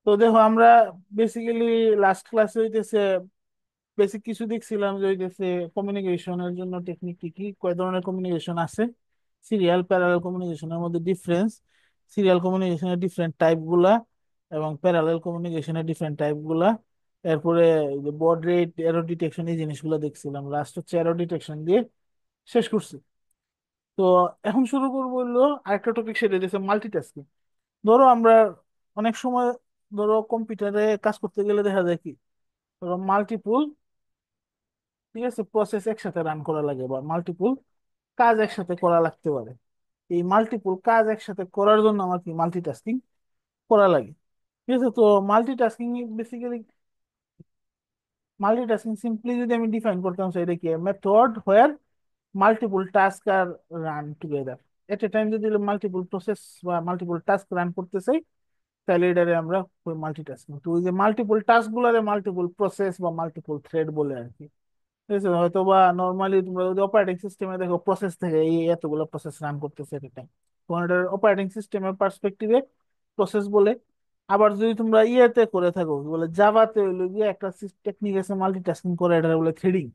তো দেখো আমরা বেসিক্যালি লাস্ট ক্লাসে হইতেছে বেসিক কিছু দেখছিলাম যে হইতেছে কমিউনিকেশনের জন্য টেকনিক কি কি কয় ধরনের কমিউনিকেশন আছে, সিরিয়াল প্যারালাল কমিউনিকেশনের মধ্যে ডিফারেন্স, সিরিয়াল কমিউনিকেশনের ডিফারেন্ট টাইপ গুলা এবং প্যারালাল কমিউনিকেশনের ডিফারেন্ট টাইপ গুলা। এরপরে বড রেট, এরর ডিটেকশন, এই জিনিসগুলো দেখছিলাম। লাস্ট হচ্ছে এরর ডিটেকশন দিয়ে শেষ করছি। তো এখন শুরু করবো হলো আরেকটা টপিক, সেটা হচ্ছে মাল্টিটাস্কিং। ধরো আমরা অনেক সময় ধরো কম্পিউটারে কাজ করতে গেলে দেখা যায় কি, ধরো মাল্টিপুল, ঠিক আছে, প্রসেস একসাথে রান করা লাগে বা মাল্টিপুল কাজ একসাথে করা লাগতে পারে। এই মাল্টিপুল কাজ একসাথে করার জন্য আমার কি মাল্টিটাস্কিং করা লাগে। ঠিক আছে, তো মাল্টিটাস্কিং বেসিক্যালি, মাল্টিটাস্কিং সিম্পলি যদি আমি ডিফাইন করতাম সেটা কি, method where multiple task are run together at a time. যদি মাল্টিপল প্রসেস বা মাল্টিপল টাস্ক রান করতে চাই, তাহলে এটারে আমরা মাল্টিটাস্কিং। তো ওই যে মাল্টিপল টাস্ক গুলারে মাল্টিপল প্রসেস বা মাল্টিপল থ্রেড বলে আর কি। ঠিক আছে, হয়তো বা নর্মালি তোমরা যদি অপারেটিং সিস্টেমে দেখো প্রসেস থেকে এই এতগুলো প্রসেস রান করতেছে একটা টাইম, তোমার এটার অপারেটিং সিস্টেমের পার্সপেক্টিভে প্রসেস বলে। আবার যদি তোমরা ইয়েতে করে থাকো কি বলে জাভাতে, হইলো গিয়ে একটা টেকনিক আছে মাল্টিটাস্কিং করে, এটা বলে থ্রেডিং।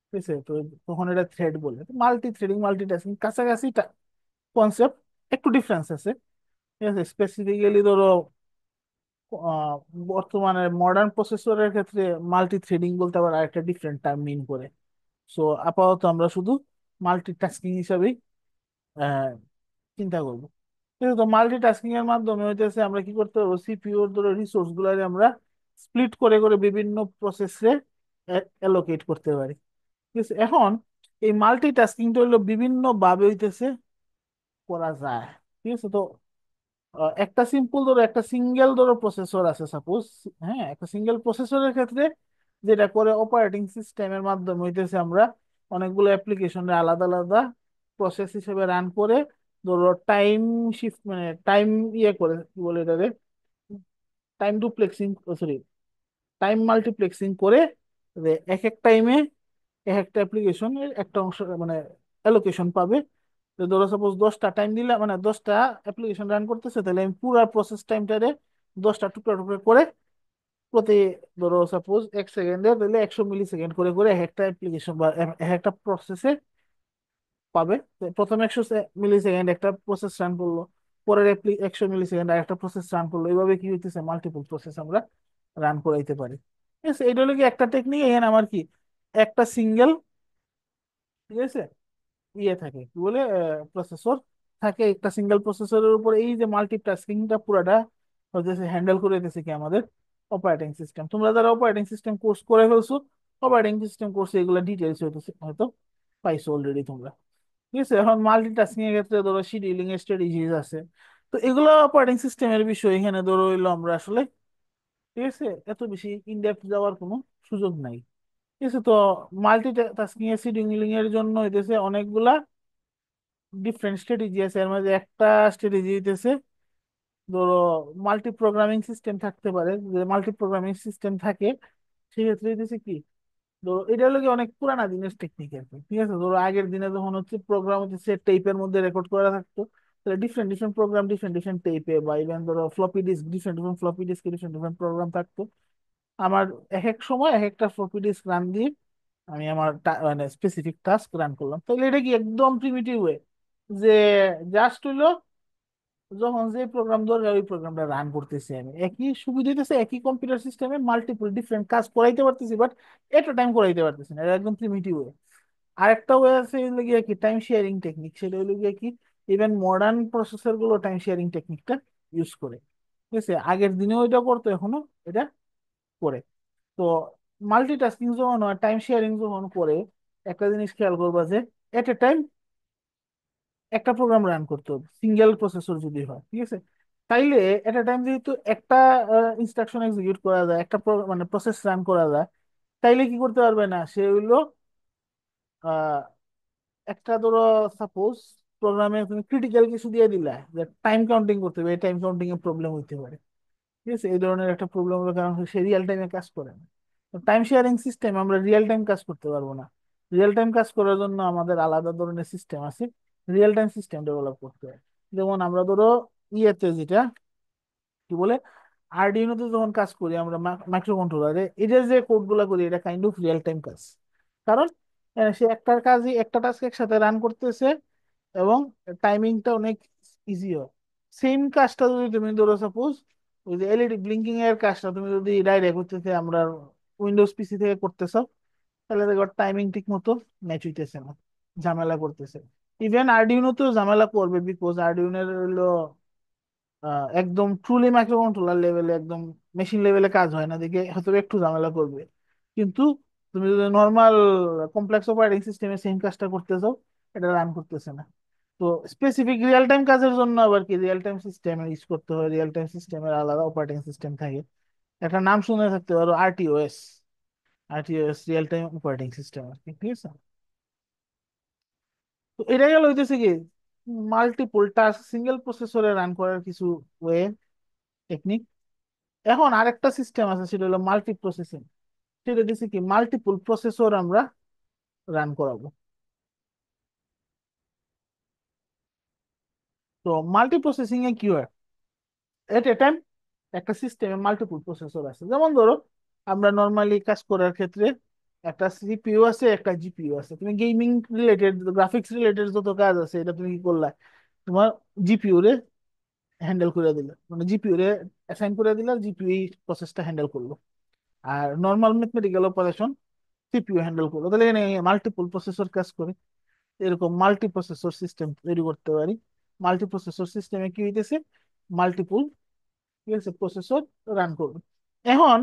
ঠিক আছে, তো তখন এটা থ্রেড বলে। মাল্টি থ্রেডিং মাল্টিটাস্কিং কাছাকাছি কনসেপ্ট, একটু ডিফারেন্স আছে। ঠিক আছে, স্পেসিফিক্যালি ধরো আহ, বর্তমানে মডার্ন প্রসেসরের ক্ষেত্রে মাল্টি থ্রেডিং বলতে আবার আরেকটা ডিফারেন্ট টার্ম মিন করে। সো আপাতত আমরা শুধু মাল্টিটাস্কিং হিসাবেই আহ, চিন্তা করবো। ঠিক আছে, তো মাল্টিটাস্কিং এর মাধ্যমে হইতেছে আমরা কি করতে পারবো, সিপিইউর ধরো রিসোর্স গুলারে আমরা স্প্লিট করে করে বিভিন্ন প্রসেসে অ্যালোকেট করতে পারি। ঠিক আছে, এখন এই মাল্টিটাস্কিংটা হলো বিভিন্ন ভাবে হইতেছে করা যায়। ঠিক আছে, তো একটা সিম্পল ধরো একটা সিঙ্গেল ধরো প্রসেসর আছে সাপোজ। হ্যাঁ, একটা সিঙ্গেল প্রসেসরের ক্ষেত্রে যেটা করে অপারেটিং সিস্টেমের মাধ্যমে হইতেছে আমরা অনেকগুলো অ্যাপ্লিকেশনে আলাদা আলাদা প্রসেস হিসেবে রান করে ধরো টাইম শিফট, মানে টাইম ইয়ে করে কি বলে এটাকে, টাইম ডুপ্লেক্সিং, সরি, টাইম মাল্টিপ্লেক্সিং করে যে এক এক টাইমে এক একটা অ্যাপ্লিকেশনের একটা অংশ মানে অ্যালোকেশন পাবে। তো ধরো সাপোজ 10টা টাইম দিলাম, মানে 10টা অ্যাপ্লিকেশন রান করতেছে, তাহলে আমি পুরো প্রসেস টাইমটারে 10টা টুকরা টুকরা করে প্রতি, ধরো সাপোজ 1 সেকেন্ডে, তাহলে 100 মিলি সেকেন্ড করে করে এক একটা অ্যাপ্লিকেশন বা এক একটা প্রসেসে পাবে। তো প্রথম 100 মিলি সেকেন্ড একটা প্রসেস রান করলো, পরের 100 মিলি সেকেন্ড আর একটা প্রসেস রান করলো, এইভাবে কি হইতেছে মাল্টিপল প্রসেস আমরা রান করাইতে পারি। ঠিক আছে, এটা হলো কি একটা টেকনিক। এখানে আমার কি একটা সিঙ্গেল, ঠিক আছে, ইয়ে থাকে কি বলে প্রসেসর থাকে, একটা সিঙ্গেল প্রসেসরের উপর এই যে মাল্টিটাস্কিংটা পুরাটা হচ্ছে হ্যান্ডেল করে দিতেছে কি আমাদের অপারেটিং সিস্টেম। তোমরা যারা অপারেটিং সিস্টেম কোর্স করে ফেলছো, অপারেটিং সিস্টেম কোর্সে এগুলো ডিটেলস হইতেছে হয়তো পাইছো অলরেডি তোমরা। ঠিক আছে, এখন মাল্টিটাস্কিং এর ক্ষেত্রে ধরো শিডিউলিং এর স্ট্র্যাটেজিস আছে। তো এগুলো অপারেটিং সিস্টেমের বিষয়, এখানে ধরো হইলো আমরা আসলে, ঠিক আছে, এত বেশি ইনডেপথ যাওয়ার কোনো সুযোগ নাই। ঠিক আছে, তো মাল্টিটাস্কিং এর শিডিউলিং এর জন্য হইতেছে অনেকগুলা ডিফারেন্ট স্ট্র্যাটেজি আছে। এর মধ্যে একটা স্ট্র্যাটেজি হইতেছে ধরো মাল্টি প্রোগ্রামিং সিস্টেম থাকতে পারে। যে মাল্টি প্রোগ্রামিং সিস্টেম থাকে সেক্ষেত্রে হইতেছে কি, ধরো এটা হলো কি অনেক পুরানা দিনের টেকনিক আর কি। ঠিক আছে, ধরো আগের দিনে যখন হচ্ছে প্রোগ্রাম হচ্ছে সেট টাইপের মধ্যে রেকর্ড করা থাকতো, তাহলে different different program different different টাইপে, বা ইভেন ধরো floppy disk, different different floppy disk different different program থাকতো। আমার এক এক সময় এক একটা ফ্লপি ডিস্ক রান দিয়ে আমি আমার মানে স্পেসিফিক টাস্ক রান করলাম। তাহলে এটা কি একদম প্রিমিটিভ ওয়ে, যে জাস্ট হইলো যখন যে প্রোগ্রাম দরকার ওই প্রোগ্রামটা রান করতেছি আমি, একই সুবিধা হইতেছে, একই কম্পিউটার সিস্টেমে মাল্টিপল ডিফারেন্ট কাজ করাইতে পারতেছি, বাট এট টাইম করাইতে পারতেছি না। এটা একদম প্রিমিটিভ ওয়ে। আরেকটা ওয়ে আছে হইলো গিয়ে কি টাইম শেয়ারিং টেকনিক, সেটা হইলো গিয়ে কি ইভেন মডার্ন প্রসেসর গুলো টাইম শেয়ারিং টেকনিকটা ইউজ করে। ঠিক আছে, আগের দিনেও এটা করতো, এখনো এটা করে। তো মাল্টিটাস্কিং যখন হয়, টাইম শেয়ারিং যখন করে, একটা জিনিস খেয়াল করবা যে এট এ টাইম একটা প্রোগ্রাম রান করতে হবে সিঙ্গেল প্রসেসর যদি হয়। ঠিক আছে, তাইলে এট এ টাইম যেহেতু একটা ইনস্ট্রাকশন এক্সিকিউট করা যায়, একটা মানে প্রসেস রান করা যায়, তাইলে কি করতে পারবে না সে হইলো আহ, একটা ধরো সাপোজ প্রোগ্রামে তুমি ক্রিটিক্যাল কিছু দিয়ে দিলা যে টাইম কাউন্টিং করতে হবে, এই টাইম কাউন্টিং এর প্রবলেম হইতে পারে। ঠিক আছে, এই ধরনের একটা প্রবলেম হলো, কারণ সে রিয়েল টাইমে কাজ করে না। টাইম শেয়ারিং সিস্টেম আমরা রিয়েল টাইম কাজ করতে পারবো না। রিয়েল টাইম কাজ করার জন্য আমাদের আলাদা ধরনের সিস্টেম আছে, রিয়েল টাইম সিস্টেম ডেভেলপ করতে হয়। যেমন আমরা ধরো ইয়েতে যেটা কি বলে আরডিনোতে যখন কাজ করি আমরা মাইক্রো কন্ট্রোলারে, এটা যে কোড গুলা করি এটা কাইন্ড অফ রিয়েল টাইম কাজ। কারণ সে একটার কাজই একটা টাস্ক একসাথে রান করতেছে, এবং টাইমিংটা অনেক ইজি হয়। সেম কাজটা যদি তুমি ধরো সাপোজ ওই যে এলইডি ব্লিঙ্কিং এর কাজটা তুমি যদি ডাইরেক্ট হচ্ছে আমরা উইন্ডোজ পিসি থেকে করতেছ, তাহলে দেখো টাইমিং ঠিক মতো ম্যাচ হইতেছে না, ঝামেলা করতেছে। ইভেন আরডিনোতেও ঝামেলা করবে, বিকজ আরডিনোর হলো একদম ট্রুলি মাইক্রো কন্ট্রোলার লেভেলে, একদম মেশিন লেভেলে কাজ হয় না দেখে হয়তো একটু ঝামেলা করবে। কিন্তু তুমি যদি নর্মাল কমপ্লেক্স অপারেটিং সিস্টেমে সেম কাজটা করতে চাও, এটা রান করতেছে না। তো স্পেসিফিক রিয়েল টাইম কাজের জন্য আবার কি রিয়েল টাইম সিস্টেম ইউজ করতে হয়, রিয়েল টাইম সিস্টেমের আলাদা অপারেটিং সিস্টেম থাকে। একটা নাম শুনে থাকতে পারো, আরটিওএস। আরটিওএস রিয়েল টাইম অপারেটিং সিস্টেম আর কি, ঠিক আছে। তো এটা গেল হইতেছে কি মাল্টিপল টাস্ক সিঙ্গেল প্রসেসরে রান করার কিছু ওয়ে, টেকনিক। এখন আরেকটা সিস্টেম আছে, সেটা হলো মাল্টি প্রসেসিং। সেটা দিচ্ছে কি মাল্টিপল প্রসেসর আমরা রান করাবো। তো মাল্টি প্রসেসিং এ কি হয়, এট এ টাইম একটা সিস্টেমে মাল্টিপল প্রসেসর আছে। যেমন ধরো আমরা নর্মালি কাজ করার ক্ষেত্রে একটা সিপিইউ আছে, একটা জিপিইউ আছে। তুমি গেমিং রিলেটেড, গ্রাফিক্স রিলেটেড যত কাজ আছে এটা তুমি কি করলা, তোমার জিপিইউ রে হ্যান্ডেল করে দিলে, মানে জিপিইউ রে অ্যাসাইন করে দিলে, জিপিইউ প্রসেসটা হ্যান্ডেল করলো। আর normal mathematical operation CPU handle করলো। তাহলে এখানে মাল্টিপল প্রসেসর কাজ করে। এরকম মাল্টি প্রসেসর সিস্টেম তৈরি করতে পারি। মাল্টি প্রসেসর সিস্টেমে কি হইতেছে, মাল্টিপল, ঠিক আছে, প্রসেসর রান করবে। এখন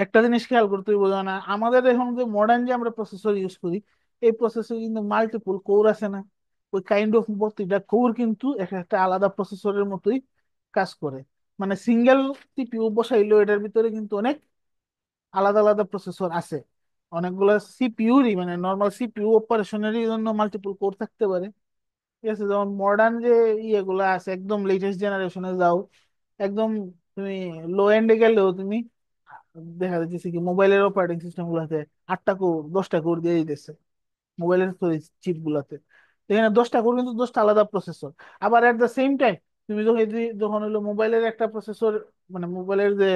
একটা জিনিস খেয়াল করতে বোঝা না, আমাদের এখন যে মডার্ন যে আমরা প্রসেসর ইউজ করি, এই প্রসেসর কিন্তু মাল্টিপল কোর আছে না, ওই কাইন্ড অফ প্রতিটা কোর কিন্তু এক একটা আলাদা প্রসেসরের মতোই কাজ করে। মানে সিঙ্গেল সিপিইউ বসাইলেও এটার ভিতরে কিন্তু অনেক আলাদা আলাদা প্রসেসর আছে। অনেকগুলো সিপিইউরই, মানে নর্মাল সিপিইউ অপারেশনেরই জন্য মাল্টিপল কোর থাকতে পারে। ঠিক আছে, যেমন মডার্ন যে ইয়েগুলো আছে একদম লেটেস্ট জেনারেশনে যাও, একদম তুমি লো এন্ডে গেলেও তুমি দেখা যাচ্ছে কি মোবাইলের অপারেটিং সিস্টেম গুলাতে 8টা কোর 10টা কোর দিয়ে দিতেছে, মোবাইলের চিপ গুলাতে। তো এখানে 10টা কোর কিন্তু 10টা আলাদা প্রসেসর। আবার এট দ্য সেম টাইম তুমি যখন যখন হলো মোবাইলের একটা প্রসেসর, মানে মোবাইলের যে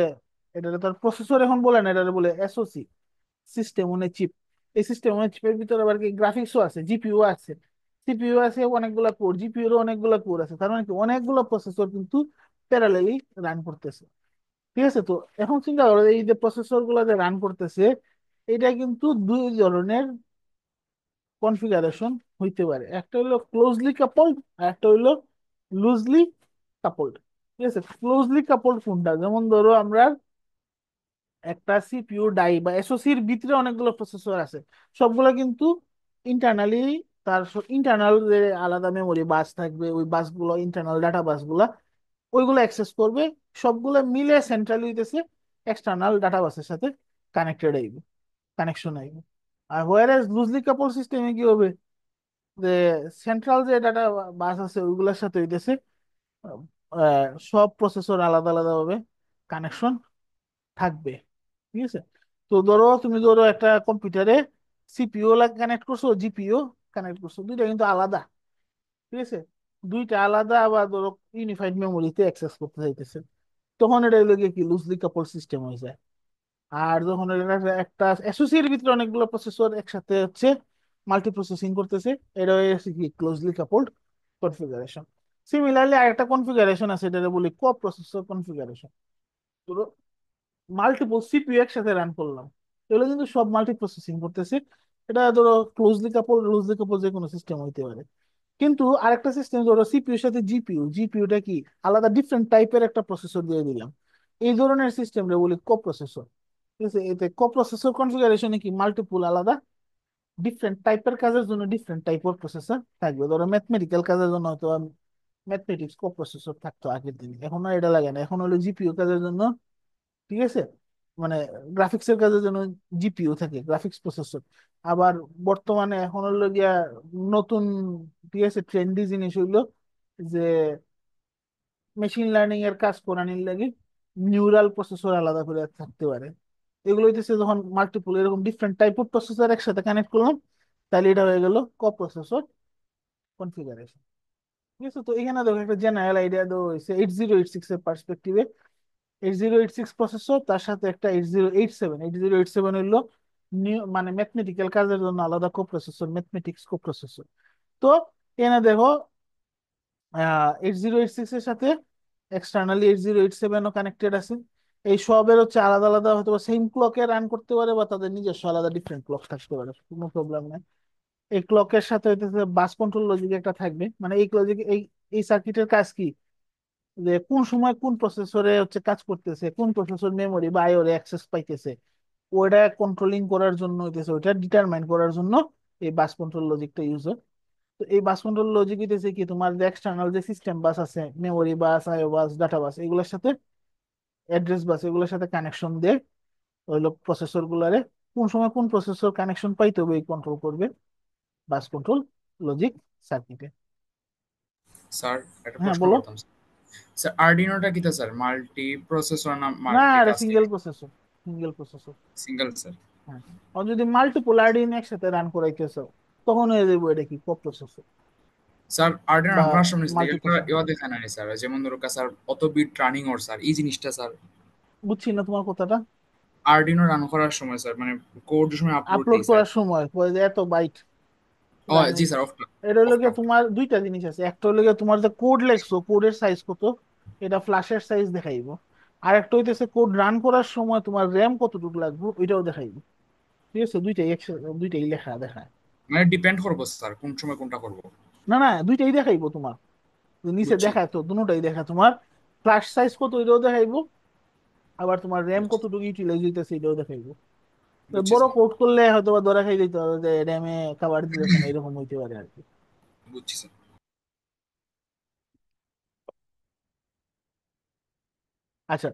এটা তার প্রসেসর এখন বলে না, এটা বলে SOC, system on a chip. এই সিস্টেম অন এ চিপের ভিতরে আবার কি গ্রাফিক্সও আছে, জিপিইউ আছে, সিপিইউ আছে, অনেকগুলা কোর, জিপিইউ এর অনেকগুলা কোর আছে। তার মানে কি অনেকগুলো প্রসেসর কিন্তু প্যারালালি রান করতেছে। ঠিক আছে, তো এখন চিন্তা করো এই যে প্রসেসর গুলো যে রান করতেছে, এটা কিন্তু দুই ধরনের কনফিগারেশন হইতে পারে। একটা হলো ক্লোজলি কাপলড, আর একটা হলো লুজলি কাপলড। ঠিক আছে, ক্লোজলি কাপলড কোনটা, যেমন ধরো আমরা একটা সিপিইউ ডাই বা এসওসির ভিতরে অনেকগুলো প্রসেসর আছে, সবগুলো কিন্তু ইন্টারনালি, তার ইন্টারনাল যে আলাদা মেমোরি বাস থাকবে, ওই বাসগুলো ইন্টারনাল ডাটা বাসগুলা ওইগুলো অ্যাক্সেস করবে। সবগুলো মিলে সেন্ট্রাল হইতেছে এক্সটার্নাল ডাটা বাসের সাথে কানেক্টেড আইবে, কানেকশন আইবে। আর হোয়ার লুজলি কাপল সিস্টেমে কি হবে, যে সেন্ট্রাল যে ডাটা বাস আছে ওইগুলোর সাথে হইতেছে সব প্রসেসর আলাদা আলাদা ভাবে কানেকশন থাকবে। ঠিক আছে, তো ধরো তুমি ধরো একটা কম্পিউটারে সিপিইউ কানেক্ট করছো, জিপিইউ কানেক্ট করছো, দুইটা কিন্তু আলাদা। ঠিক আছে, দুইটা আলাদা, আবার ধরো ইউনিফাইড মেমোরিতে অ্যাক্সেস করতে চাইতেছে, তখন এটা হলো গিয়ে কি লুজলি কাপল সিস্টেম হয়ে যায়। আর যখন এটা একটা অ্যাসোসিয়েটের ভিতরে অনেকগুলো প্রসেসর একসাথে হচ্ছে মাল্টি প্রসেসিং করতেছে, এটা হয়ে গেছে কি ক্লোজলি কাপলড কনফিগারেশন। সিমিলারলি আরেকটা কনফিগারেশন আছে, এটা বলি কো প্রসেসর কনফিগারেশন। মাল্টিপল সিপিইউ একসাথে রান করলাম, এগুলো কিন্তু সব মাল্টি প্রসেসিং করতেছে। এটা ধরো ক্লোজলি কাপল লুজলি কাপল যে কোনো সিস্টেম হইতে পারে। কিন্তু আরেকটা সিস্টেম ধরো সিপিইউর সাথে জিপিইউ, জিপিইউটা কি আলাদা ডিফারেন্ট টাইপের একটা প্রসেসর দিয়ে দিলাম, এই ধরনের সিস্টেম রে বলি কো প্রসেসর। ঠিক আছে, এতে কো প্রসেসর কনফিগারেশনে কি মাল্টিপল আলাদা ডিফারেন্ট টাইপের কাজের জন্য ডিফারেন্ট টাইপ অফ প্রসেসর থাকবে। ধরো ম্যাথমেটিক্যাল কাজের জন্য হয়তো ম্যাথমেটিক্স কো প্রসেসর থাকতো আগের দিনে, এখন আর এটা লাগে না, এখন হলো জিপিইউ কাজের জন্য, ঠিক আছে, মানে গ্রাফিক্সের কাজের জন্য জিপিইউ থাকে, গ্রাফিক্স প্রসেসর। আবার বর্তমানে এখন হলো গিয়া নতুন, ঠিক আছে, ট্রেন্ডি জিনিস হইলো যে মেশিন লার্নিং এর কাজ করানোর লাগে নিউরাল প্রসেসর আলাদা করে থাকতে পারে। এগুলো হইতেছে যখন মাল্টিপল এরকম ডিফারেন্ট টাইপ অফ প্রসেসর একসাথে কানেক্ট করলাম, তাহলে এটা হয়ে গেল ক প্রসেসর কনফিগারেশন। ঠিক আছে, তো এখানে দেখো একটা জেনারেল আইডিয়া দেওয়া হয়েছে 8086 এর পার্সপেক্টিভে। 8086 প্রসেসর, তার সাথে একটা 8087। 8087 হইলো মানে ম্যাথমেটিক্যাল কাজের জন্য আলাদা কোপ্রসেসর, ম্যাথমেটিক্স কোপ্রসেসর। তো এনে দেখো 8086 এর সাথে এক্সটার্নালি 8087ও কানেক্টেড আছে। এই সবের হচ্ছে আলাদা আলাদা হয়তো সেম ক্লকে রান করতে পারে, বা তাদের নিজস্ব আলাদা ডিফারেন্ট ক্লক থাকতে পারে, কোনো প্রবলেম নাই। এই ক্লকের সাথে হইতেছে বাস কন্ট্রোল লজিক একটা থাকবে, মানে এই লজিক এই সার্কিটের কাজ কি, যে কোন সময় কোন প্রসেসরে হচ্ছে কাজ করতেছে, কোন প্রসেসর মেমোরি বা আইও অ্যাক্সেস পাইতেছে, ওটা কন্ট্রোলিং করার জন্য হইতেছে, ওইটা ডিটারমাইন করার জন্য এই বাস কন্ট্রোল লজিকটা ইউজ হয়। তো এই বাস কন্ট্রোল লজিক হইতেছে কি, তোমার যে এক্সটার্নাল যে সিস্টেম বাস আছে, মেমোরি বাস, আইও বাস, ডাটা বাস, এগুলোর সাথে অ্যাড্রেস বাস, এগুলোর সাথে কানেকশন দিয়ে হইলো প্রসেসর গুলারে কোন সময় কোন প্রসেসর কানেকশন পাইতে হবে এই কন্ট্রোল করবে বাস কন্ট্রোল লজিক সার্কিটে। স্যার একটা হ্যাঁ প্রশ্ন বলো। করতাম স্যার। স্যার আর্ডিনোটা কি তা স্যার, মাল্টি প্রসেসর না না, মাল্টি এটা tasking? Single processor, single processor. Single sir. হ্যাঁ, আর যদি মাল্টিপল আরডিএন একসাথে রান করাইতেছো, তখন হয়ে যাবে এটা কি কো প্রসেসর স্যার আর্ডিনো বা রান করার সময় মাল্টি এগুলো প্রসেসর। এও দেখায় না রে স্যার, যেমন ধরো স্যার অত বিট রানিং ওর স্যার এই জিনিসটা স্যার। বুঝছি না তোমার কথাটা। আর্ডিনো রান করার সময় স্যার, মানে কোড সময় আপলোড আপলোড দিই স্যার। করার সময় পরে যে এত বাইট ও রান জি হইব, স্যার, অফ এটা হলো অফ গিয়ে অফ। তোমার দুইটা জিনিস আছে। একটা হলো গিয়ে তোমার যে কোড লেখছো, কোডের সাইজ কত, এটা ফ্ল্যাশের সাইজ দেখাইবো। আর একটা হইতেছে কোড রান করার সময় তোমার র্যাম কতটুকু লাগবে, ওইটাও দেখাইবো। ঠিক আছে, দুইটাই একসাথে, দুইটাই লেখা দেখায়। মানে ডিপেন্ড করবো স্যার কোন সময় কোনটা করবো। না না, দুইটাই দেখাইবো তোমার, যে নিচে বুঝছি দেখায় তো দুটোটাই দেখা তোমার। ফ্ল্যাশ সাইজ কত ওইটাও দেখাইবো, আবার তোমার র্যাম বুঝছি কতটুকু ইউটিলাইজ হইতেছে এটাও দেখাইবো। তো বুঝছি বড় স্যার। কোড করলে হয়তো বা ধরা খাই দিতে হবে যে র্যামে খাবার দিতেছে না, এরকম হইতে পারে আর কি। বুঝছি স্যার। আচ্ছা,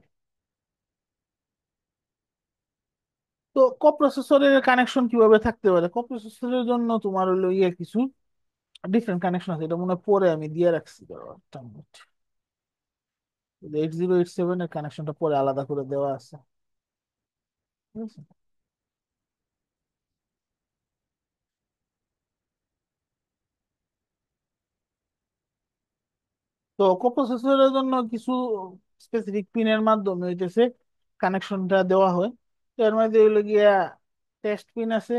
তো কোপ্রসেসরের কানেকশন কিভাবে থাকতে পারে? কোপ্রসেসরের জন্য তোমার হলো ইয়ে কিছু ডিফারেন্ট কানেকশন আছে, এটা মনে হয় পরে আমি দিয়ে রাখছি। 8087 এর কানেকশনটা পরে আলাদা করে দেওয়া আছে, ঠিক আছে? তো কোপ্রসেসরের জন্য কিছু স্পেসিফিক পিনের মাধ্যমে হইতেছে কানেকশনটা দেওয়া হয়। তো এর মধ্যে হইলো গিয়া টেস্ট পিন আছে,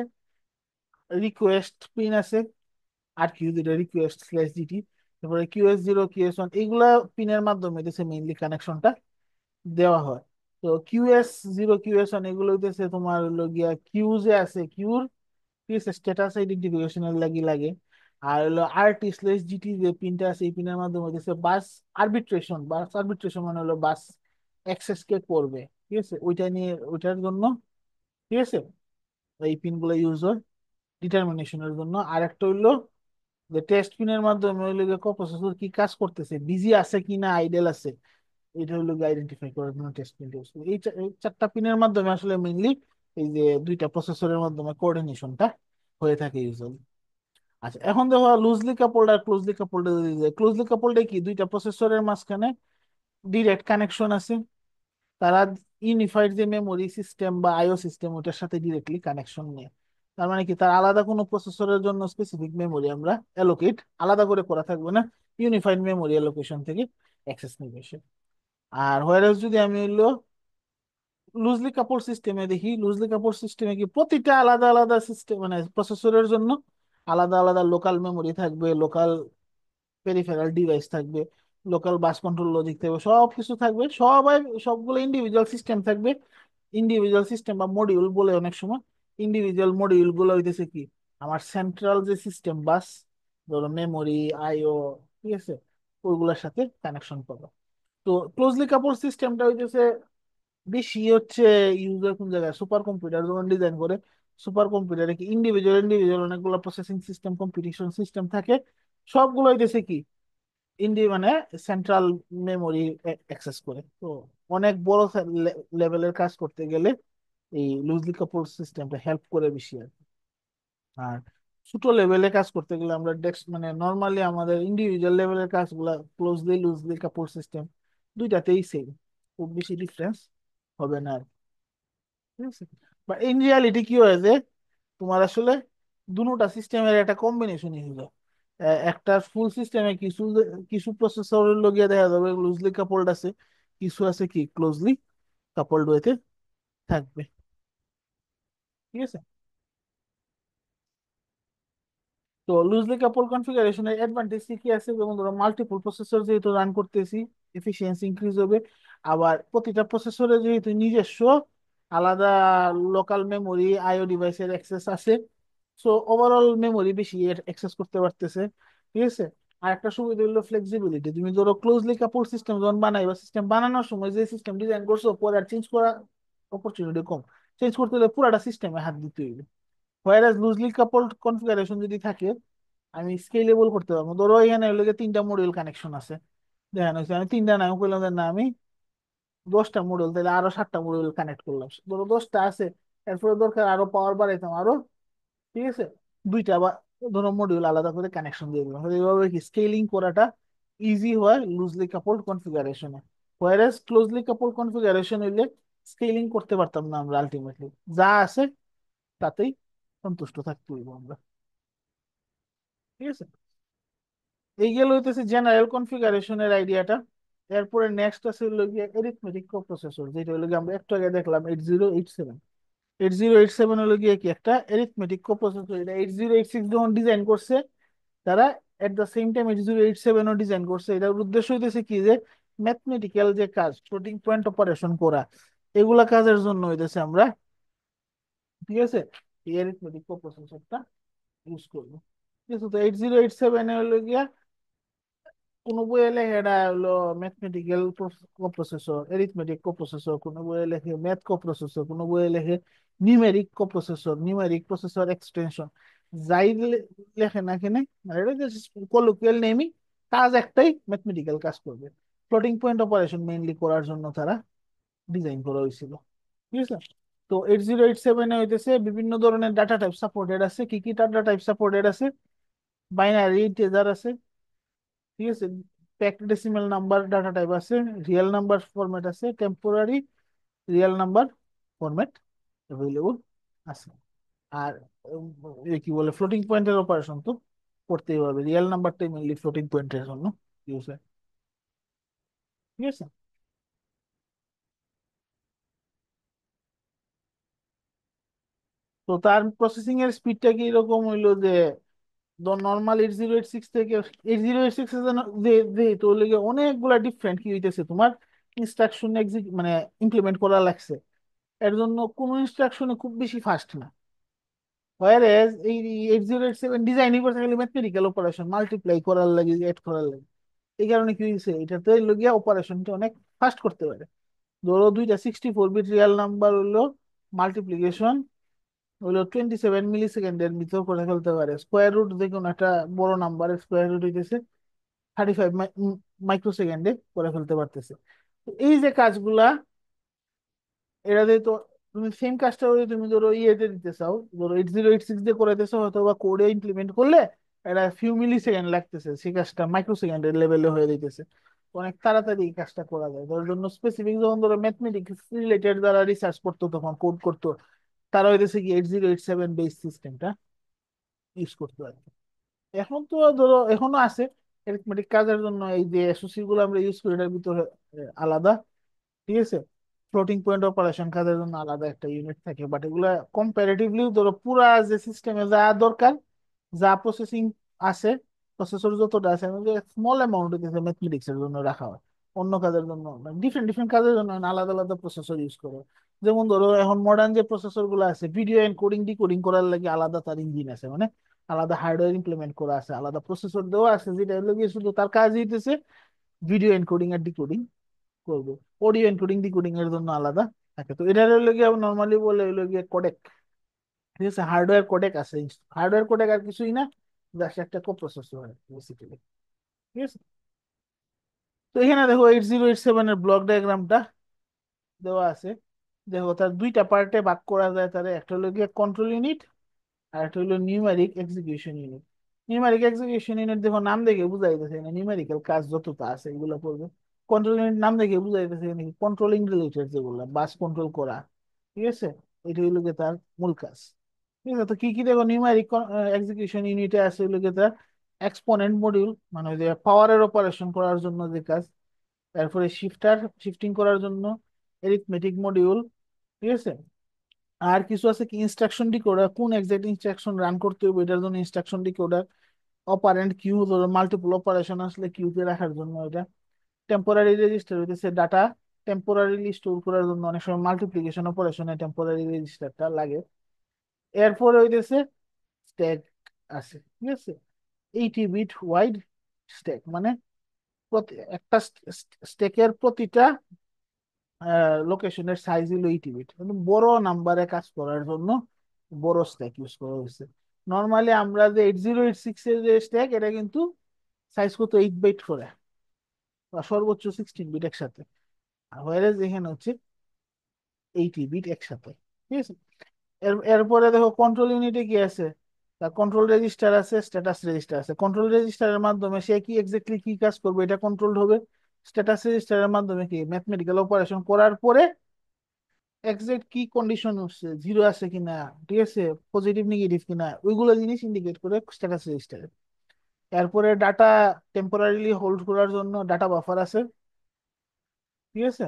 রিকোয়েস্ট পিন আছে, আর কিউ যেটা রিকোয়েস্ট স্ল্যাশ জিটি, তারপরে QS0 QS1, এইগুলা পিনের মাধ্যমে হইতেছে মেইনলি কানেকশনটা দেওয়া হয়। তো QS0 QS1 এগুলো হইতেছে তোমার হলো গিয়া কিউ যে আছে, কিউর ঠিক আছে স্ট্যাটাস আইডেন্টিফিকেশনের লাগি লাগে। আর হলো RT/GT যে পিনটা আছে, এই পিনের মাধ্যমে হইতেছে বাস আরবিট্রেশন। বাস আরবিট্রেশন মানে হলো বাস অ্যাক্সেস কে করবে, ঠিক আছে, ওইটা নিয়ে, ওইটার জন্য, ঠিক আছে, এই পিনগুলো ইউজ হয় ডিটারমিনেশনের জন্য। আর একটা হইলো যে টেস্ট পিনের মাধ্যমে হইলো যে প্রসেসর কি কাজ করতেছে, বিজি আছে কিনা, আইডেল আছে, এটা হলো আইডেন্টিফাই করার জন্য টেস্ট পিন ইউজ করি। এই চারটা পিনের মাধ্যমে আসলে মেইনলি এই যে দুইটা প্রসেসরের মাধ্যমে কোঅর্ডিনেশনটা হয়ে থাকে ইউজুয়ালি। আচ্ছা, এখন দেখো loosely coupled are closely coupled. Closely coupled কি, দুইটা প্রসেসরের মাঝখানে ডিরেক্ট কানেকশন আছে, তারা ইউনিফাইড যে মেমোরি সিস্টেম বা আইও সিস্টেম, ওটার সাথে ডিরেক্টলি কানেকশন নেয়। তার মানে কি, তার আলাদা কোনো প্রসেসরের জন্য স্পেসিফিক মেমোরি আমরা অ্যালোকেট আলাদা করে করা থাকবে না, ইউনিফাইড মেমোরি অ্যালোকেশন থেকে অ্যাক্সেস নিবে সে। আর হোয়ারএস যদি আমি হইলো লুজলি কাপল সিস্টেমে দেখি, লুজলি কাপল সিস্টেমে কি প্রতিটা আলাদা আলাদা সিস্টেম মানে প্রসেসরের জন্য আলাদা আলাদা লোকাল মেমোরি থাকবে, লোকাল পেরিফেরাল ডিভাইস থাকবে, লোকাল বাস কন্ট্রোল লজিক থাকবে, সব কিছু থাকবে, সবাই সবগুলো ইন্ডিভিজুয়াল সিস্টেম থাকবে। ইন্ডিভিজুয়াল সিস্টেম বা মডিউল বলে অনেক সময়, ইন্ডিভিজুয়াল মডিউল গুলো হইতেছে কি আমার সেন্ট্রাল যে সিস্টেম বাস, ধরো মেমোরি, আইও, ঠিক আছে, ওইগুলোর সাথে কানেকশন পাবো। তো ক্লোজলি কাপল সিস্টেমটা হইতেছে বেশি হচ্ছে ইউজার কোন জায়গায় সুপার কম্পিউটার যখন ডিজাইন করে, সুপার কম্পিউটারে কি ইন্ডিভিজুয়াল ইন্ডিভিজুয়াল অনেকগুলো প্রসেসিং সিস্টেম, কম্পিটিশন সিস্টেম থাকে, সবগুলো হইতেছে কি মানে সেন্ট্রাল মেমোরি অ্যাক্সেস করে। তো অনেক বড় লেভেলের কাজ করতে গেলে এই লুজলি কাপল সিস্টেমটা হেল্প করে বেশি আর কি। আর ছোট লেভেলে কাজ করতে গেলে আমরা ডেস্ক মানে নর্মালি আমাদের ইন্ডিভিজুয়াল লেভেলের কাজগুলা ক্লোজলি লুজলি কাপল সিস্টেম দুইটাতেই সেম, খুব বেশি ডিফারেন্স হবে না আর কি। ঠিক আছে, বা ইন রিয়ালিটি কি হয় যে তোমার আসলে দুটা সিস্টেমের একটা কম্বিনেশনই হলো। একটা ফুল সিস্টেমে কিছু কিছু প্রসেসর লগিয়ে দেখা যাবে লুজলি কাপলড আছে, কিছু আছে কি ক্লোজলি কাপলড ওয়েতে থাকবে। ঠিক আছে। তো লুজলি কাপল কনফিগারেশনের অ্যাডভান্টেজ কি কি আছে, যেমন ধরো মাল্টিপল প্রসেসর যেহেতু রান করতেছি, এফিসিয়েন্সি ইনক্রিজ হবে। আবার প্রতিটা প্রসেসরে যেহেতু নিজস্ব আলাদা লোকাল মেমোরি আইও ডিভাইসের অ্যাক্সেস আছে, সো ওভারঅল মেমোরি বেশি অ্যাক্সেস করতে পারতেছে। ঠিক আছে। আর একটা সুবিধা হলো ফ্লেক্সিবিলিটি। তুমি ধরো ক্লোজলি কাপল সিস্টেম যখন বানাইবা, সিস্টেম বানানোর সময় যে সিস্টেম ডিজাইন করছো পরে আর চেঞ্জ করা অপরচুনিটি কম। চেঞ্জ করতে হলে পুরাটা সিস্টেমে হাত দিতে হইবে। হোয়ারাস লুজলি কাপলড কনফিগারেশন যদি থাকে, আমি স্কেলেবল করতে পারবো। ধরো এখানে হলো গিয়ে 3টা মডিউল কানেকশন আছে, দেখেন হচ্ছে আমি 3টা না, আমি বললাম যে না আমি 10টা মডিউল, তাহলে আরো 7টা মডিউল কানেক্ট করলাম। ধরো 10টা আছে, এরপরে দরকার আরো পাওয়ার বাড়াইতাম আরো, ঠিক আছে, 2টা বা ধরো মডিউল আলাদা করে কানেকশন দিয়ে দিলাম। এইভাবে কি স্কেলিং করাটা ইজি হয় লুজলি কাপলড কনফিগারেশনে। হোয়ারাস ক্লোজলি কাপল কনফিগারেশন হইলে স্কেলিং করতে পারতাম না আমরা, আলটিমেটলি যা আছে তাতেই সন্তুষ্ট থাকতে হইব আমরা। ঠিক আছে। এই গেল হইতেছে জেনারেল কনফিগারেশনের আইডিয়াটা। এরপরে নেক্সট আছে হলো গিয়ে এরিথমেটিক কোপ্রসেসর, যেটা হলো গিয়ে আমরা একটু আগে দেখলাম 8087। 8087 হলো গিয়ে কি একটা এরিথমেটিক কোপ্রসেসর। এটা 8086 যখন ডিজাইন করছে তারা, এট দ্য সেম টাইম 8087ও ডিজাইন করছে। এটার উদ্দেশ্য হইতেছে কি যে ম্যাথমেটিক্যাল যে কাজ, ফ্লোটিং পয়েন্ট অপারেশন করা, এগুলা কাজের জন্য হইতেছে আমরা, ঠিক আছে, এই এরিথমেটিক কোপ্রসেসরটা ইউজ করবো। ঠিক আছে। তো 8087 এ হলো গিয়া কোনো বইয়ে লেখে এটা হলো ম্যাথমেটিক্যাল কোপ্রসেসর, এরিথমেটিক কোপ্রসেসর, কোনো বইয়ে লেখে ম্যাথ কোপ্রসেসর, কোনো বইয়ে লেখে নিউমেরিক কোপ্রসেসর, নিউমেরিক প্রসেসর এক্সটেনশন। যাই লেখে না কেন, মানে এটা কলোকিয়াল নেমই, কাজ একটাই, ম্যাথমেটিক্যাল কাজ করবে। ফ্লোটিং পয়েন্ট অপারেশন মেইনলি করার জন্য তারা ডিজাইন করা হয়েছিল। ঠিক আছে। তো 8087 এ হইতেছে বিভিন্ন ধরনের ডাটা টাইপ সাপোর্টেড আছে। কি কি ডাটা টাইপ সাপোর্টেড আছে? বাইনারি ইন্টিজার আছে, ঠিক আছে, packed decimal number data type আছে, রিয়েল নাম্বার ফরম্যাট আছে, temporary real number format available আছে। আর কি বলে, ফ্লোটিং পয়েন্টের অপারেশন তো করতেই হবে, রিয়েল নাম্বারটাই মেনলি ফ্লোটিং পয়েন্টের জন্য ইউজ হয়। ঠিক আছে। তো তার প্রসেসিং এর স্পিডটা কি এরকম হইলো যে নর্মাল 8086 থেকে 8086 যে তো লেগে অনেকগুলা ডিফারেন্ট কি হইতেছে তোমার ইনস্ট্রাকশন মানে ইমপ্লিমেন্ট করা লাগছে। এর জন্য কোনো ইনস্ট্রাকশনে খুব বেশি ফাস্ট না। হোয়ারেজ এই 8087 ডিজাইনই করতে গেলে ম্যাথমেটিক্যাল অপারেশন মাল্টিপ্লাই করার লাগে, এড করার লাগে। এই কারণে কি হয়েছে, এটাতে লগিয়া অপারেশনটা অনেক ফাস্ট করতে পারে। ধরো দুইটা 64 বিট রিয়াল নাম্বার হইলো মাল্টিপ্লিকেশন হইলো 27 মিলি সেকেন্ডের ভিতর করে ফেলতে পারে। স্কোয়ার রুট যে কোনো একটা বড় নাম্বারের স্কোয়ার রুট হইতেছে 35 মাইক্রো সেকেন্ডে করে ফেলতে পারতেছে। তো এই যে কাজগুলা, এটা দিয়ে তো তুমি সেম কাজটা যদি তুমি ধরো ইয়েতে দিতে চাও, ধরো 8086 দিয়ে করাইতেছো, হয়তো বা কোডে ইমপ্লিমেন্ট করলে এটা ফিউ মিলি সেকেন্ড লাগতেছে, সেই কাজটা মাইক্রো সেকেন্ডের লেভেলে হয়ে দিতেছে। অনেক তাড়াতাড়ি এই কাজটা করা যায়। ধরো জন্য স্পেসিফিক যখন ধরো ম্যাথমেটিক্স রিলেটেড যারা রিসার্চ করতো তখন কোড করতো, তারা হইতেছে কি 8087 বেস সিস্টেমটা ইউজ করতে পারে। এখন তো ধরো এখনো আছে অ্যারিথমেটিক কাজের জন্য, এই যে এসওসি গুলো আমরা ইউজ করি এটার ভিতরে আলাদা, ঠিক আছে, ফ্লোটিং পয়েন্ট অপারেশন কাজের জন্য আলাদা একটা ইউনিট থাকে। বাট এগুলা কম্পারেটিভলি ধরো পুরা যে সিস্টেমে যা দরকার, যা প্রসেসিং আছে, প্রসেসর যতটা আছে, স্মল অ্যামাউন্ট ম্যাথমেটিক্স এর জন্য রাখা হয়। অন্য কাজের জন্য ডিফারেন্ট ডিফারেন্ট কাজের জন্য আলাদা আলাদা প্রসেসর ইউজ করে। যেমন ধরো এখন মডার্ন যে প্রসেসর গুলো আছে, ভিডিও এনকোডিং ডিকোডিং করার লাগে আলাদা তার ইঞ্জিন আছে, মানে আলাদা হার্ডওয়্যার ইমপ্লিমেন্ট করা আছে, আলাদা প্রসেসর দেওয়া আছে, যেটা হলো গিয়ে শুধু তার কাজ হইতেছে ভিডিও এনকোডিং আর ডিকোডিং করবে। অডিও এনকোডিং ডিকোডিং এর জন্য আলাদা থাকে। তো এটা হলো গিয়ে নর্মালি বলে হলো গিয়ে কোডেক। ঠিক আছে। হার্ডওয়্যার কোডেক আছে, হার্ডওয়্যার কোডেক আর কিছুই না, জাস্ট একটা কোপ্রসেসর হয় বেসিক্যালি। ঠিক আছে। তো এখানে দেখো 8087 এর ব্লক ডায়াগ্রামটা দেওয়া আছে। দেখো তার দুইটা পার্টে ভাগ করা যায়। তার একটা হলো গিয়ে কন্ট্রোল ইউনিট, আর একটা হলো numeric execution unit. Numeric execution unit দেখো নাম দেখে বুঝা যাইতেছে না নিউমেরিক্যাল কাজ যতটা আছে এগুলো করবে। কন্ট্রোল ইউনিট নাম দেখে বুঝা যাইতেছে কন্ট্রোলিং রিলেটেড, যেগুলো বাস কন্ট্রোল করা। ঠিক আছে। এটা হইলো গিয়ে তার মূল কাজ। ঠিক আছে। তো কি কি দেখো নিউমেরিক এক্সিকিউশন ইউনিটে আছে হইলো গিয়ে তার এক্সপোনেন্ট মডিউল, মানে ওই যে পাওয়ারের অপারেশন করার জন্য যে কাজ, এরপরে শিফটিং করার জন্য এরিথমেটিক মডিউল, ঠিক আছে। আর কিছু আছে কি ইনস্ট্রাকশন ডিকোডার, কোন এক্সাক্ট ইনস্ট্রাকশন রান করতে হবে এটার জন্য ইনস্ট্রাকশন ডিকোডার। অপারেন্ট কিউ, ধরো মাল্টিপল অপারেশন আসলে কিউতে রাখার জন্য এটা। টেম্পোরারি রেজিস্টার হইতেছে ডাটা টেম্পোরারিলি স্টোর করার জন্য, অনেক সময় মাল্টিপ্লিকেশন অপারেশনে টেম্পোরারি রেজিস্টারটা লাগে। এরপরে হইতেছে স্ট্যাক আছে, ঠিক আছে। 80 বিট ওয়াইড স্ট্যাক, মানে একটা স্ট্যাকের প্রতিটা লোকেশনের সাইজ হলো 80 বিট, কিন্তু বড় নাম্বারে কাজ করার জন্য বড় স্ট্যাক ইউজ করা হয়েছে। নর্মালি আমরা যে 8086 এর যে স্ট্যাক, এটা কিন্তু সাইজ কত 8 বিট করে, বা সর্বোচ্চ 16 বিট একসাথে। আর হোয়ারেজ এখানে হচ্ছে 80 বিট একসাথে, ঠিক আছে। এরপরে দেখো কন্ট্রোল ইউনিটে কি আছে, তার কন্ট্রোল রেজিস্টার আছে, স্ট্যাটাস রেজিস্টার আছে। কন্ট্রোল রেজিস্টারের মাধ্যমে সে কি এক্স্যাক্টলি কি কাজ করবে এটা কন্ট্রোল হবে। স্ট্যাটাস রেজিস্টারের মাধ্যমে কি ম্যাথমেটিক্যাল অপারেশন করার পরে এক্সাক্ট কি কন্ডিশন হচ্ছে, জিরো আছে কিনা, ঠিক আছে, পজিটিভ নেগেটিভ কিনা, ওইগুলো জিনিস ইন্ডিকেট করে স্ট্যাটাস রেজিস্টারে। এরপরে ডাটা টেম্পোরারিলি হোল্ড করার জন্য ডাটা বাফার আছে, ঠিক আছে।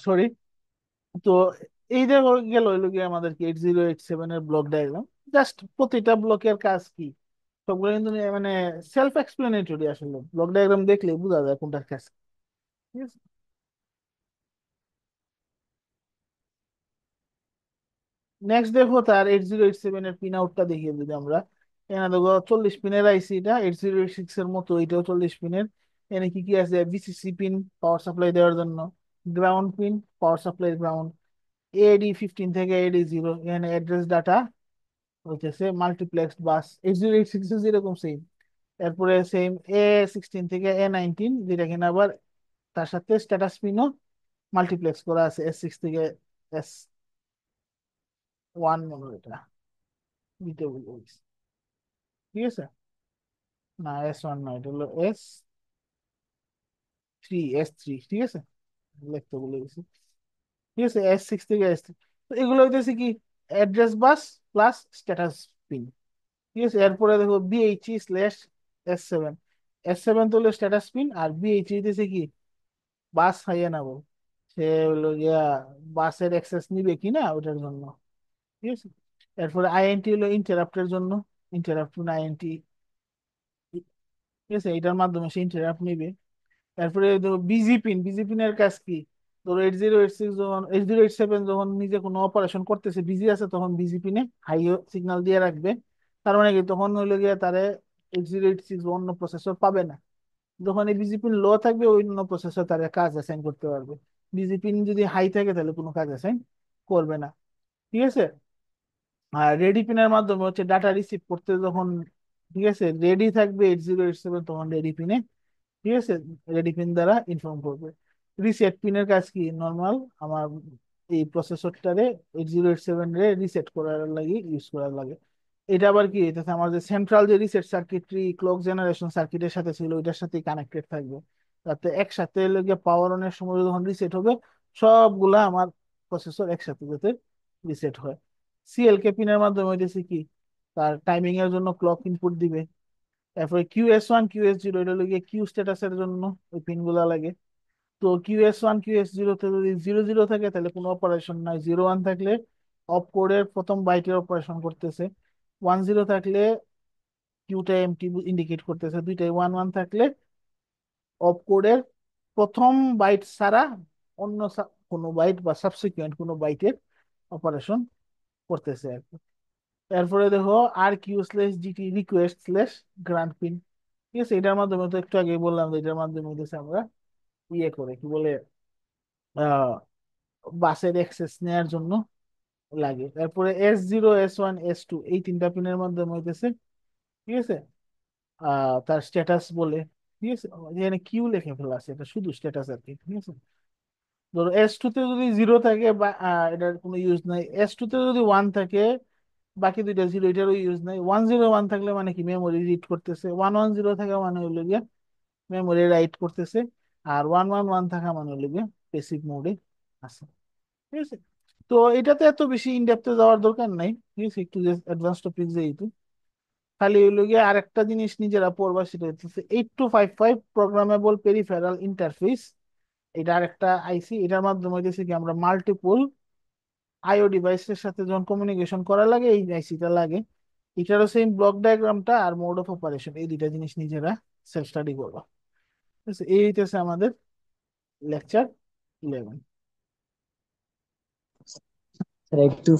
সরি, তো এই যে গেল হইলো গিয়ে আমাদের কি 8087 এর ব্লক ডায়াগ্রাম। জাস্ট প্রতিটা ব্লকের কাজ কি সবগুলো কিন্তু মানে সেলফ এক্সপ্লেনেটরি, আসলে ব্লক ডায়াগ্রাম দেখলে বোঝা যায় কোনটার কাজ, ঠিক আছে। নেক্সট দেখো তার 8087 এর পিন আউটটা দেখিয়ে যদি আমরা, এখানে দেখো 40 পিনের আইসি, এটা 8086 এর মতো, এটাও 40 পিনের। এখানে কি কি আছে, বিসিসি পিন পাওয়ার সাপ্লাই দেওয়ার জন্য, ground pin power supply ground, AD15 থেকে AD0 এখানে অ্যাড্রেস ডাটা হইতেছে, মাল্টিপ্লেক্স বাস 8086 যেরকম সেম। এরপরে সেম A16 থেকে A19, যেটা কিনা আবার তার সাথে স্ট্যাটাস পিনও মাল্টিপ্লেক্স করা আছে, S6 থেকে S1 মনে হয় এটা দিতে বলছি, ঠিক আছে। না, S1 নয়, এটা হলো S3, ঠিক আছে, লিখতে বলে গেছি, ঠিক আছে। S6 থেকে S3, তো এগুলো হইতেছে কি অ্যাড্রেস বাস প্লাস স্ট্যাটাস পিন, ঠিক আছে। এরপরে দেখো BHE/S7, S7 তো হলো স্ট্যাটাস পিন, আর BHE হইতেছে কি বাস হাইয়া না বল, সে হলো গিয়া বাসের অ্যাক্সেস নিবে কিনা ওটার জন্য, ঠিক আছে। এরপরে INT হলো ইন্টারাপ্টের জন্য, ইন্টারাপ্ট INT, ঠিক আছে, এটার মাধ্যমে সে ইন্টারাপ্ট নিবে। তারপরে ধরো বিজি পিনের কাজ কি, ধরো 8086 যখন 8087 যখন নিজে কোনো অপারেশন করতেছে, বিজি আছে, তখন বিজি পিনে হাই সিগন্যাল দিয়ে রাখবে। তার মানে কি তখন হইলো গিয়ে তারে 8086 অন্য প্রসেসর পাবে না। যখন এই বিজি পিন লো থাকবে, ওই অন্য প্রসেসর তারে কাজ অ্যাসাইন করতে পারবে। বিজি পিন যদি হাই থাকে তাহলে কোনো কাজ অ্যাসাইন করবে না, ঠিক আছে। আর রেডি পিনের মাধ্যমে হচ্ছে ডাটা রিসিভ করতে যখন, ঠিক আছে, রেডি থাকবে 8087, তখন রেডি পিনে, ঠিক আছে, রেডি পিন দ্বারা ইনফর্ম করবে। রিসেট পিনের কাজ কি, নর্মাল আমার এই প্রসেসরটারে 8087 রে রিসেট করার লাগে ইউজ করার লাগে। এটা আবার কি হইতেছে, আমার যে সেন্ট্রাল যে রিসেট সার্কিটরি ক্লক জেনারেশন সার্কিটের সাথে ছিল ওইটার সাথে কানেক্টেড থাকবে, যাতে একসাথে লেগে পাওয়ার অনের সময় যখন রিসেট হবে সবগুলা আমার প্রসেসর একসাথে যাতে রিসেট হয়। সিএলকে পিনের মাধ্যমে হইতেছে কি, তার টাইমিং এর জন্য ক্লক ইনপুট দিবে। তারপরে QS1 QS0 এটা লইগে কিউ স্ট্যাটাসের জন্য ওই পিন গুলা লাগে। তো QS1 QS0 তে যদি 00 থাকে তাহলে কোনো অপারেশন নাই, 01 থাকলে অপ কোডের প্রথম বাইটের অপারেশন করতেছে, 10 থাকলে কিউটা এমটি ইন্ডিকেট করতেছে, দুইটাই 11 থাকলে অপ কোডের প্রথম বাইট ছাড়া অন্য কোনো বাইট বা সাবসিকুয়েন্ট কোনো বাইটের অপারেশন করতেছে আর কি। এরপরে দেখো RQ/GT রিকোয়েস্ট/গ্রান্ট পিন। ঠিক আছে, এটার মাধ্যমে তো একটু আগে বললাম যে এটার মাধ্যমে হইতেছে আমরা ইয়ে করে কি বলে আহ বাসের অ্যাক্সেস নেয়ার জন্য লাগে। তারপরে S0 S1 S2 এই তিনটা পিনের মাধ্যমে হইতেছে, ঠিক আছে, তার স্ট্যাটাস বলে। ঠিক আছে, এখানে কিউ লিখে ফেলা আছে, এটা শুধু স্ট্যাটাস আর কি। ঠিক আছে, ধরো S2 তে যদি 0 থাকে বা এটার কোনো ইউজ নাই, S2 তে যদি 1 থাকে বাকি দুইটা 0, এটারও ইউজ নাই। 101 থাকলে মানে কি মেমোরি রিড করতেছে, 110 থাকা মানে হইলো গিয়ে মেমোরি রাইট করতেছে, আর 111 থাকা মানে হইলো গিয়ে পেসিভ মোডে আছে। ঠিক আছে, তো এটাতে এত বেশি ইনডেপথে যাওয়ার দরকার নাই। ঠিক আছে, একটু অ্যাডভান্স টপিক যেহেতু, খালি হইলো গিয়ে আরেকটা জিনিস নিজেরা পড়বা, সেটা হচ্ছে 8255 প্রোগ্রামেবল পেরিফেরাল ইন্টারফেস। এটা আরেকটা আইসি, এটার মাধ্যমে হইতেছে কি আমরা মাল্টিপল আইও ডিভাইসের সাথে যখন কমিউনিকেশন করা লাগে এই আইসিটা লাগে। এটারও সেম ব্লক ডায়াগ্রামটা আর মোড অফ অপারেশন এই দুইটা জিনিস নিজেরা সেলফ স্টাডি করবা। ঠিক আছে, এই হইতেছে আমাদের লেকচার 11। স্যার একটু